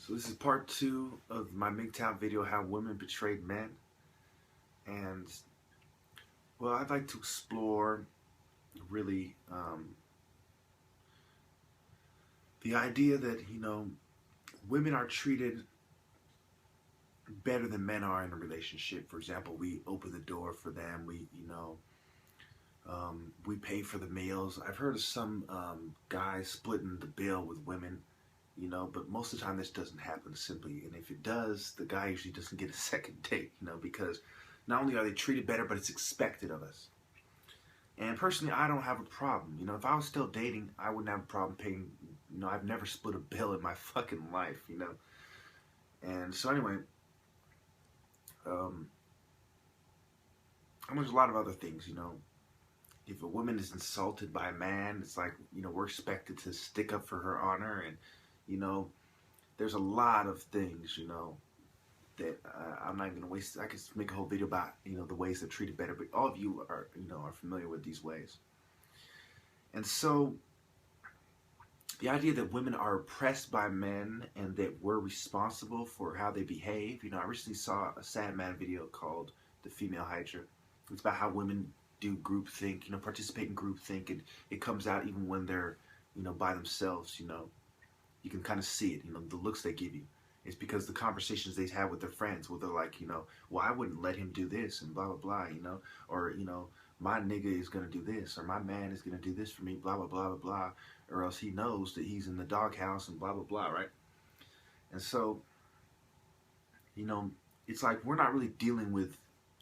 So this is part 2 of my MGTOW video, How Women Betrayed Men. And, well, I'd like to explore, really, the idea that, women are treated better than men are in a relationship. For example, we open the door for them, we pay for the meals. I've heard of some guys splitting the bill with women, but most of the time this doesn't happen simply. And if it does, the guy usually doesn't get a second date, because not only are they treated better, but it's expected of us. And personally, I don't have a problem. If I was still dating, I wouldn't have a problem paying. I've never split a bill in my fucking life, And so anyway, there's a lot of other things, If a woman is insulted by a man, it's like, we're expected to stick up for her honor. And, there's a lot of things, that I'm not going to waste. I could make a whole video about, the ways they're treated better. But all of you are, are familiar with these ways. And so the idea that women are oppressed by men and that we're responsible for how they behave. I recently saw a Sad Man video called The Female Hydra. It's about how women do groupthink, participate in groupthink, and it comes out even when they're, by themselves, You can kind of see it, the looks they give you. It's because the conversations they have with their friends, where they're like, well, I wouldn't let him do this, and blah, blah, blah, or, my nigga is going to do this, or my man is going to do this for me, blah, blah, blah, blah, blah, or else he knows that he's in the doghouse, and blah, blah, blah, right? And so, it's like we're not really dealing with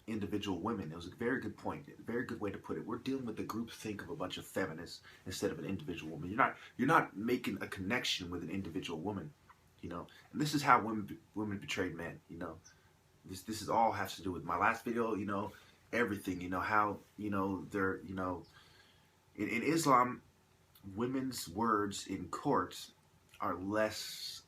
individual women. It was a very good point, a very good way to put it. We're dealing with the group think of a bunch of feminists instead of an individual woman. You're not making a connection with an individual woman, And this is how women betrayed men, This is all has to do with my last video, everything, how, they're, in Islam, women's words in courts are less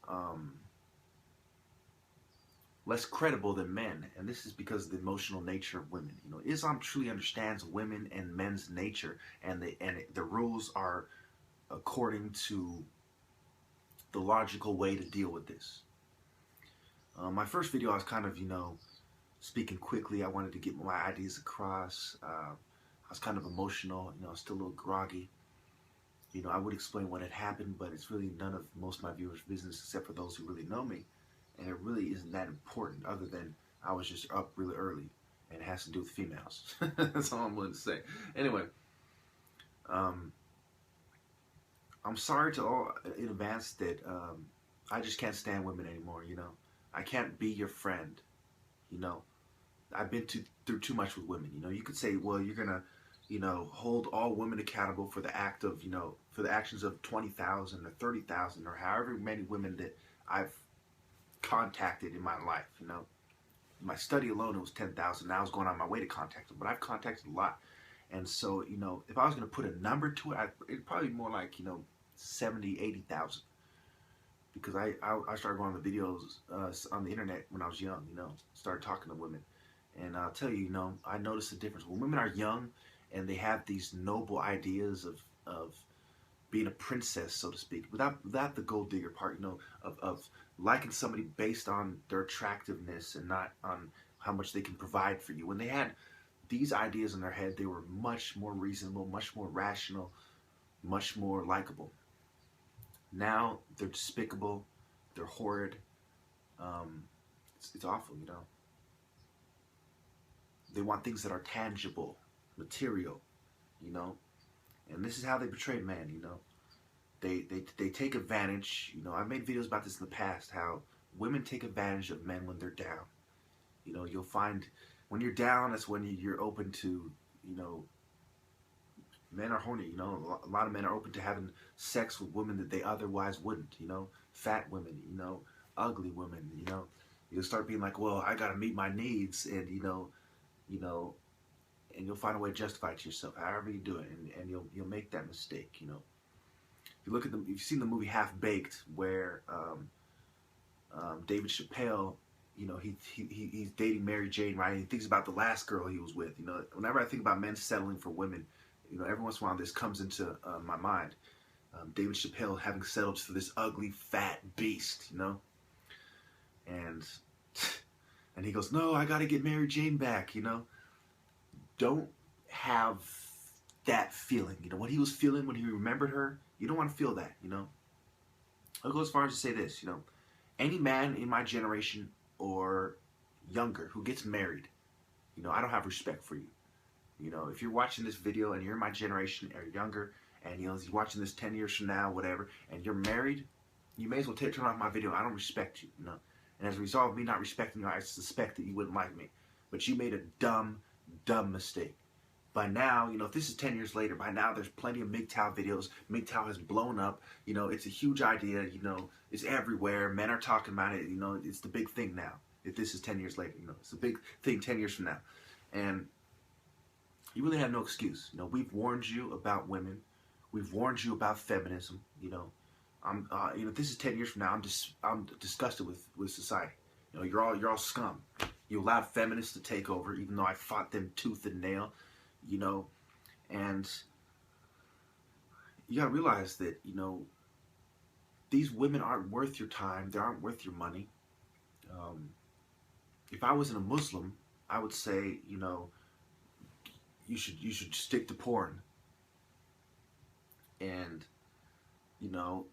credible than men, and this is because of the emotional nature of women. Islam truly understands women and men's nature, and the rules are according to the logical way to deal with this. My first video, I was kind of, speaking quickly. I wanted to get my ideas across. I was kind of emotional, still a little groggy. I would explain what had happened, but it's really none of most of my viewers' business except for those who really know me. And it really isn't that important, other than I was just up really early, and it has to do with females. That's all I'm willing to say. Anyway, I'm sorry to all in advance that I just can't stand women anymore. I can't be your friend. I've been through too much with women. You could say, well, you're gonna, hold all women accountable for the act of, for the actions of 20,000 or 30,000 or however many women that I've contacted in my life. In my study alone, it was 10,000. Now I was going on my way to contact them, but I've contacted a lot. And so, if I was going to put a number to it, it'd probably be more like, 70, 80,000. Because I started going on the videos on the internet when I was young, started talking to women. And I'll tell you, I noticed the difference. When women are young and they have these noble ideas of being a princess, so to speak, without the gold digger part, of liking somebody based on their attractiveness and not on how much they can provide for you. When they had these ideas in their head, they were much more reasonable, much more rational, much more likable. Now they're despicable, they're horrid. It's awful, They want things that are tangible, material, And this is how they betray man, They take advantage. I've made videos about this in the past, how women take advantage of men when they're down. You'll find when you're down, that's when you're open to, men are horny, a lot of men are open to having sex with women that they otherwise wouldn't, fat women, ugly women, You'll start being like, well, I gotta meet my needs, and, and you'll find a way to justify it to yourself, however you do it, and you'll make that mistake, If you look at you've seen the movie Half Baked, where David Chappelle, he's dating Mary Jane, right? And he thinks about the last girl he was with. Whenever I think about men settling for women, every once in a while this comes into my mind. David Chappelle having settled for this ugly, fat beast, And and he goes, no, I got to get Mary Jane back, you know. Don't have that feeling, you know, what he was feeling when he remembered her. You don't want to feel that, you know. I'll go as far as to say this, you know, any man in my generation or younger who gets married, you know, I don't have respect for you. You know, if you're watching this video and you're in my generation or younger, and you know, you're watching this 10 years from now, whatever, and you're married, you may as well turn off my video. I don't respect you, you know. And as a result of me not respecting you, I suspect that you wouldn't like me. But you made a dumb, dumb mistake. By now, you know, if this is 10 years later, by now there's plenty of MGTOW videos. MGTOW has blown up. You know, it's a huge idea. You know, it's everywhere. Men are talking about it. You know, it's the big thing now. If this is 10 years later, you know, it's a big thing 10 years from now. And you really have no excuse. You know, we've warned you about women. We've warned you about feminism. You know, you know, if this is 10 years from now, I'm disgusted with society. You know, you're all scum. You allowed feminists to take over, even though I fought them tooth and nail. You know, and you gotta realize that, you know, these women aren't worth your time. They aren't worth your money. If I wasn't a Muslim, I would say, you know, you should stick to porn. And, you know,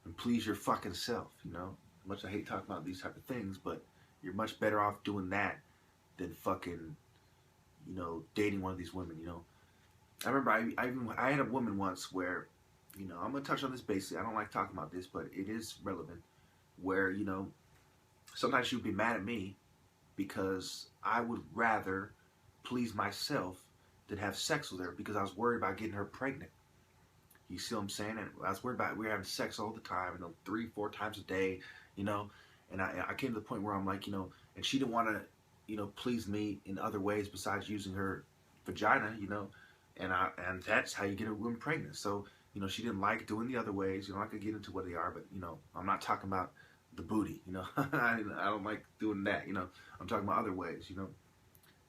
and please your fucking self, you know. Much I hate talking about these type of things, but you're much better off doing that than fucking, you know, dating one of these women, you know. I remember I had a woman once where, you know, I'm going to touch on this basically. I don't like talking about this, but it is relevant. Where, you know, sometimes she would be mad at me because I would rather please myself than have sex with her because I was worried about getting her pregnant. You see what I'm saying? And I was worried about, we were having sex all the time, you know, 3-4 times a day, you know. And I came to the point where I'm like, you know, and she didn't want to, you know, please me in other ways besides using her vagina, you know, and that's how you get a woman pregnant. So, you know, she didn't like doing the other ways. You know, I could get into what they are, but, you know, I'm not talking about the booty, you know. I don't like doing that, you know. I'm talking about other ways, you know.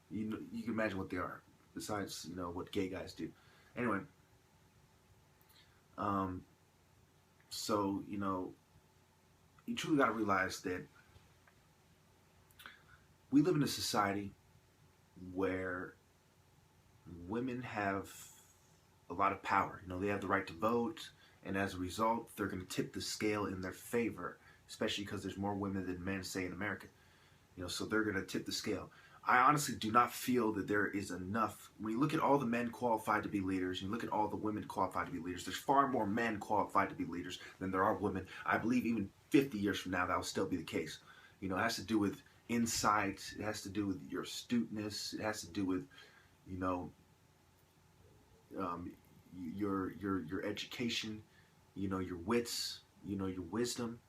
You can imagine what they are, besides, you know, what gay guys do. Anyway, so, you know, you truly got to realize that we live in a society where women have a lot of power. You know, they have the right to vote, and as a result, they're going to tip the scale in their favor, especially because there's more women than men, say, in America. You know, so they're going to tip the scale. I honestly do not feel that there is enough. When you look at all the men qualified to be leaders, and you look at all the women qualified to be leaders, there's far more men qualified to be leaders than there are women. I believe even 50 years from now, that will still be the case. You know, it has to do with insight. It has to do with your astuteness. It has to do with, you know, your education, you know, your wits, you know, your wisdom.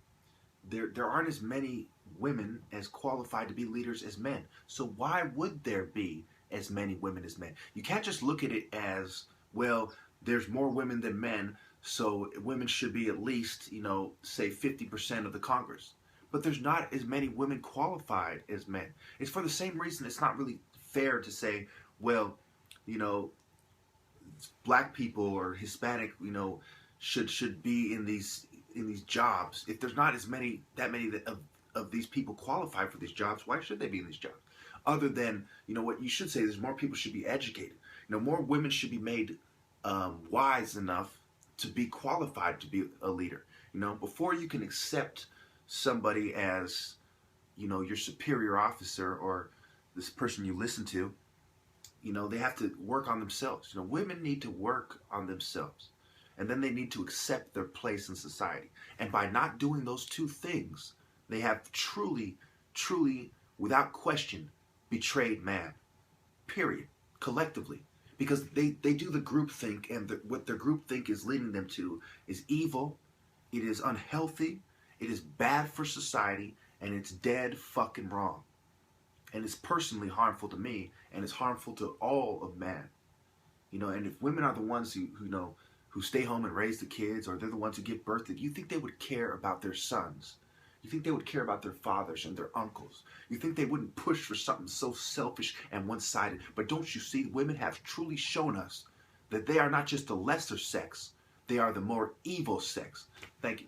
There aren't as many women as qualified to be leaders as men. So why would there be as many women as men? You can't just look at it as, well, there's more women than men, so women should be at least, you know, say 50% of the Congress. But there's not as many women qualified as men. It's for the same reason it's not really fair to say, well, you know, black people or Hispanic, you know, should be in these jobs. If there's not that many of these people qualified for these jobs, why should they be in these jobs? Other than, you know, what you should say is more people should be educated. You know, more women should be made wise enough to be qualified to be a leader. You know, before you can accept somebody as, you know, your superior officer or this person you listen to, you know, they have to work on themselves. You know, women need to work on themselves. And then they need to accept their place in society. And by not doing those two things, they have truly, truly, without question, betrayed man. Period. Collectively. Because they do the groupthink, and what their groupthink is leading them to is evil, it is unhealthy, it is bad for society, and it's dead fucking wrong. And it's personally harmful to me, and it's harmful to all of man. You know, and if women are the ones who you know, who stay home and raise the kids, or they're the ones who give birth to, you think they would care about their sons? You think they would care about their fathers and their uncles? You think they wouldn't push for something so selfish and one-sided? But don't you see, women have truly shown us that they are not just the lesser sex, they are the more evil sex. Thank you.